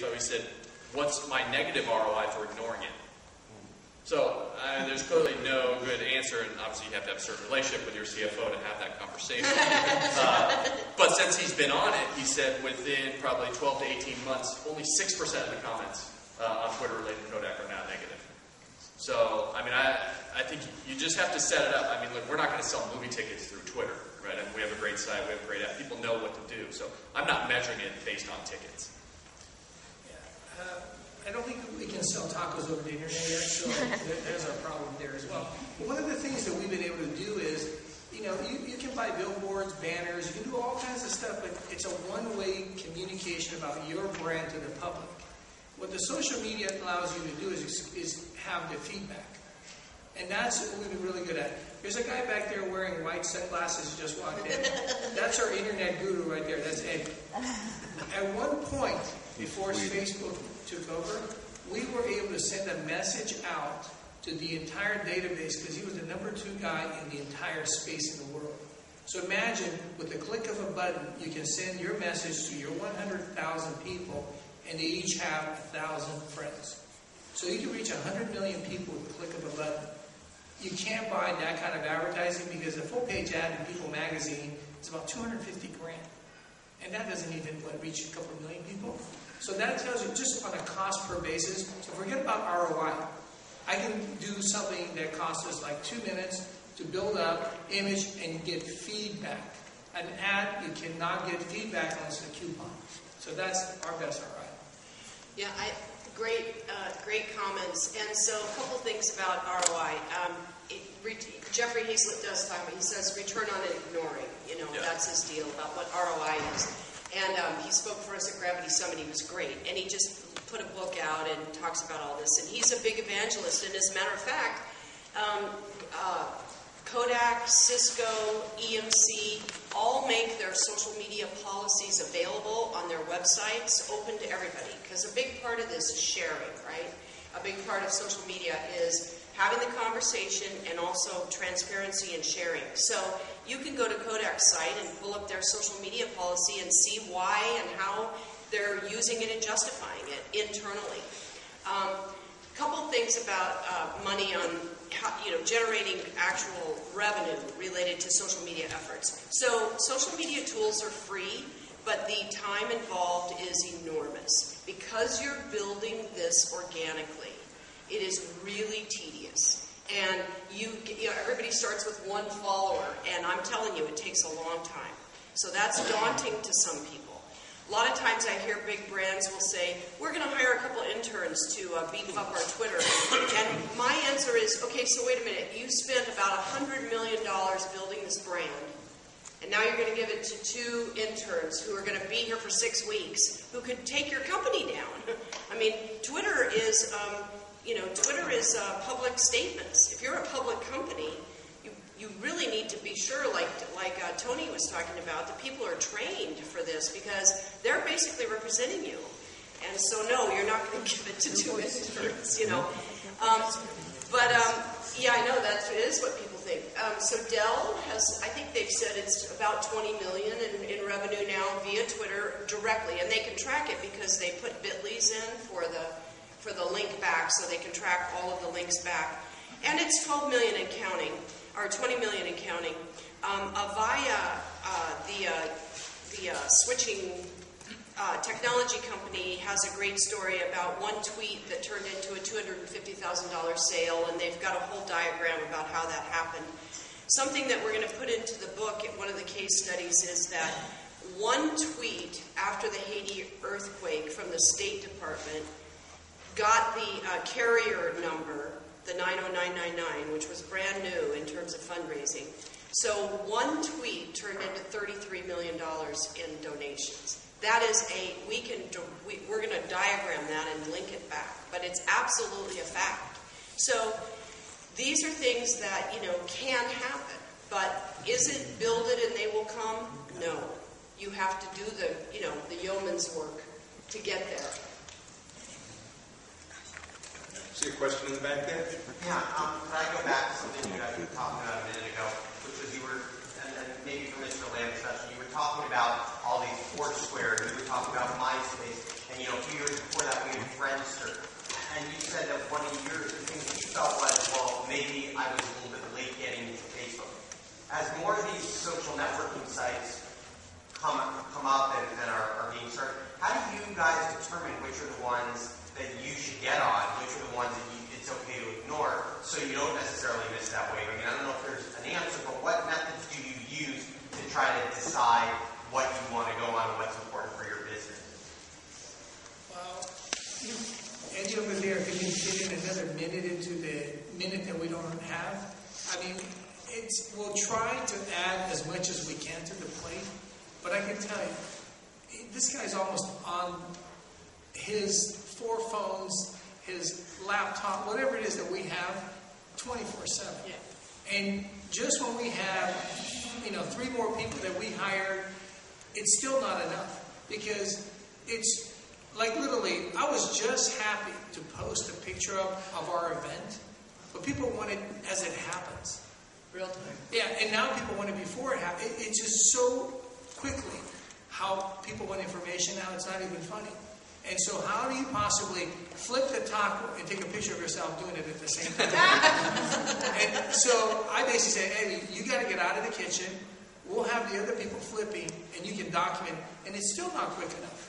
So he said, what's my negative ROI for ignoring it? So there's clearly no good answer, and obviously you have to have a certain relationship with your CFO to have that conversation. But since he's been on it, he said within probably 12 to 18 months, only 6% of the comments on Twitter related to Kodak are now negative. So, I mean, I think you just have to set it up. I mean, look, we're not going to sell movie tickets through Twitter, right? I mean, we have a great site, we have a great app. People know what to do. So I'm not measuring it based on tickets. I don't think we can sell tacos over the internet yet, so there's our problem there as well. But one of the things that we've been able to do is, you can buy billboards, banners, you can do all kinds of stuff, but it's a one-way communication about your brand to the public. What the social media allows you to do is have the feedback. And that's what we've been really good at. There's a guy back there wearing white sunglasses who just walked in. That's our internet guru right there. That's Ed. At one point, before Facebook took over, we were able to send a message out to the entire database because he was the #2 guy in the entire space in the world. So imagine, with the click of a button, you can send your message to your 100,000 people, and they each have 1,000 friends. So you can reach 100 million people with the click of a button. You can't buy that kind of advertising because a full-page ad in People magazine is about $250 grand. And that doesn't even reach a couple of million people. So that tells you just on a cost per basis. So forget about ROI. I can do something that costs us like 2 minutes to build up, image, and get feedback. An ad, you cannot get feedback unless it's a coupon. So that's our best ROI. Yeah, great comments. And so a couple things about ROI. Jeffrey Hazlett does talk about, he says return on ignoring. That's his deal about what ROI is. And he spoke for us at GravitySummit. He was great. And he just put a book out and talks about all this. And he's a big evangelist. And as a matter of fact, Kodak, Cisco, EMC all make their social media policies available on their websites, open to everybody. Because a big part of this is sharing, right? A big part of social media is having the conversation and also transparency and sharing. So you can go to Kodak's site and pull up their social media policy and see why and how they're using it and justifying it internally. Couple things about money on generating actual revenue related to social media efforts. So social media tools are free, but the time involved is enormous. Because you're building this organically, it is really tedious. And everybody starts with one follower, and I'm telling you, it takes a long time. So that's daunting to some people. A lot of times I hear big brands will say, we're going to hire a couple interns to beef up our Twitter. And my answer is, okay, so wait a minute. You spent about $100 million building this brand, and now you're going to give it to 2 interns who are going to be here for 6 weeks who could take your company down. I mean, Twitter is public statements. If you're a public company, you really need to be sure, like Tony was talking about, that people are trained for this because they're basically representing you. And so, no, you're not going to give it to 2 interns, Yeah, I know that is what people think. So Dell has, I think they've said it's about $20 million in revenue now via Twitter directly, and they can track it because they put bit.lys in for the link back, so they can track all of the links back. And it's 12 million and counting, or 20 million and counting. Avaya, the switching technology company, has a great story about one tweet that turned into a $250,000 sale, and they've got a whole diagram about how that happened. Something that we're going to put into the book at one of the case studies is that one tweet after the Haiti earthquake from the State Department got the carrier number, the 90999, which was brand new in terms of fundraising. So one tweet turned into $33 million in donations. That is we're going to diagram that and link it back, but it's absolutely a fact. So these are things that, can happen, but is it build it and they will come? No. You have to do the yeoman's work to get there. See a question in the back there? Yeah, can I go back to something you guys were talking about a minute ago, which was and maybe for Mr. Lamb's session, you were talking about all these Foursquare, you were talking about MySpace, and a few years before felt was, well, maybe I was a little bit late getting to Facebook. As more of these social networking sites come up and are being started, how do you guys determine which are the ones that you should get on, which are the ones that it's okay to ignore, so you don't necessarily miss that wave? I mean, I don't know if there's an answer, but what methods do you use to try to decide what you want to go on and what's important for your business? Well, Andy over there, can you fit in another minute into the minute that we don't have? I mean, we'll try to add as much as we can to the plate, but I can tell you, this guy's almost on his 4 phones, his laptop, whatever it is that we have, 24/7. Yeah. And just when we have, 3 more people that we hired, it's still not enough, because it's like literally, I was just happy to post a picture of our event, but people want it as it happens. Real time. Yeah, and now people want it before it happens. It's just so quickly how people want information now, it's not even funny. And so how do you possibly flip the taco and take a picture of yourself doing it at the same time? And so I basically say, hey, you got to get out of the kitchen. We'll have the other people flipping, and you can document, and it's still not quick enough.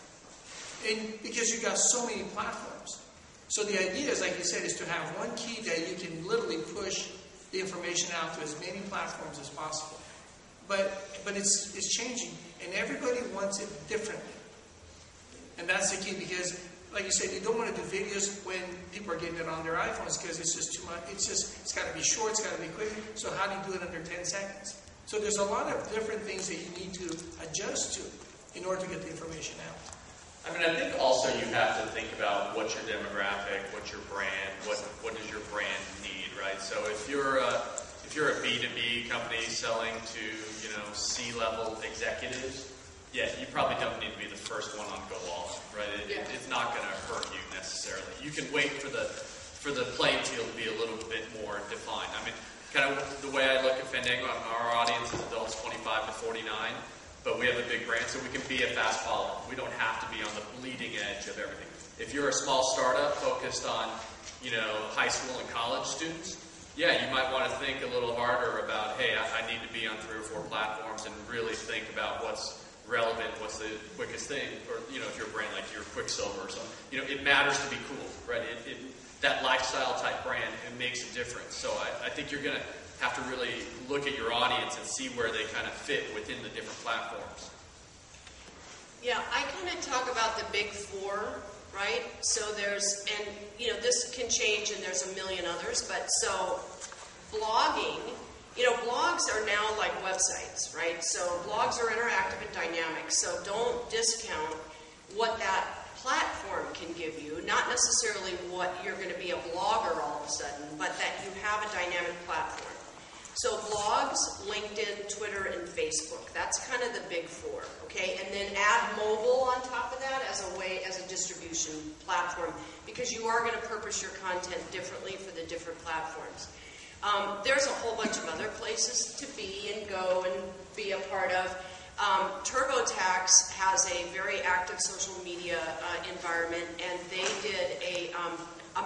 And because you've got so many platforms. So the idea is, like you said, is to have one key that you can literally push the information out to as many platforms as possible. But it's changing, and everybody wants it differently. And that's the key, because, like you said, you don't want to do videos when people are getting it on their iPhones, because it's just too much. It's got to be short, it's got to be quick. So how do you do it under 10 seconds? So there's a lot of different things that you need to adjust to in order to get the information out. I mean, I think also you have to think about what's your demographic, what's your brand, what does your brand need, right? So if you're a B2B company selling to, C-level executives, yeah, you probably don't need to be the first one on GoWall, right? It's not going to hurt you necessarily. You can wait for the playing field to be a little bit more defined. I mean, kind of the way I look at Fandango, our audience is adults 25 to 49. But we have a big brand, so we can be a fast follower. We don't have to be on the bleeding edge of everything. If you're a small startup focused on, high school and college students, yeah, you might want to think a little harder about, hey, I need to be on 3 or 4 platforms and really think about what's relevant, what's the quickest thing. Or, if you're a brand like your Quicksilver or something, it matters to be cool, right? That lifestyle type brand, it makes a difference. So I think you're going to have to really look at your audience and see where they kind of fit within the different platforms. Yeah, I kind of talk about the big 4, right? So this can change and there's a million others, but so blogging, blogs are now like websites, right? So blogs are interactive and dynamic, so don't discount what that platform can give you, not necessarily what you're going to be a blogger all of a sudden, but that you have a dynamic platform. So blogs, LinkedIn, Twitter, and Facebook. That's kind of the big 4, okay? And then add mobile on top of that as a distribution platform, because you are going to purpose your content differently for the different platforms. There's a whole bunch of other places to be and go and be a part of. TurboTax has a very active social media environment, and they did a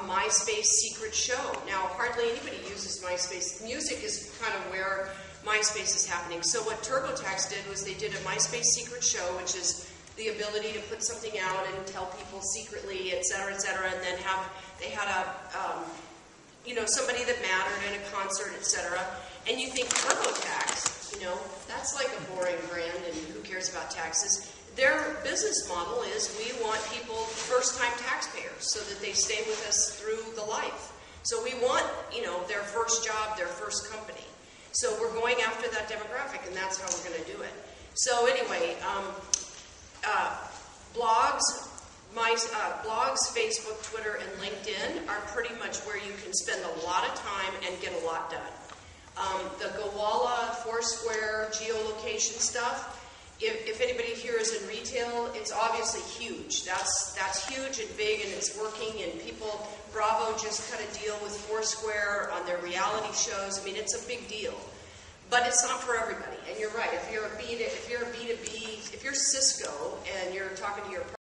MySpace secret show. Now, hardly anybody uses MySpace. Music is kind of where MySpace is happening. So what TurboTax did was they did a MySpace secret show, which is the ability to put something out and tell people secretly, et cetera, and then they had somebody that mattered in a concert, et cetera. And you think TurboTax, that's like a boring brand, and who cares about taxes? Their business model is we want people, first-time taxpayers, so that they stay with us through the life. So we want, their first job, their first company. So we're going after that demographic, and that's how we're going to do it. So anyway, blogs, Facebook, Twitter, and LinkedIn are pretty much where you can spend a lot of time and get a lot done. The Gowalla, Foursquare, geolocation stuff, if anybody here is in retail, it's obviously huge. That's huge and big, and it's working, and Bravo just cut a deal with Foursquare on their reality shows. I mean, it's a big deal. But it's not for everybody. And you're right, if you're Cisco and you're talking to your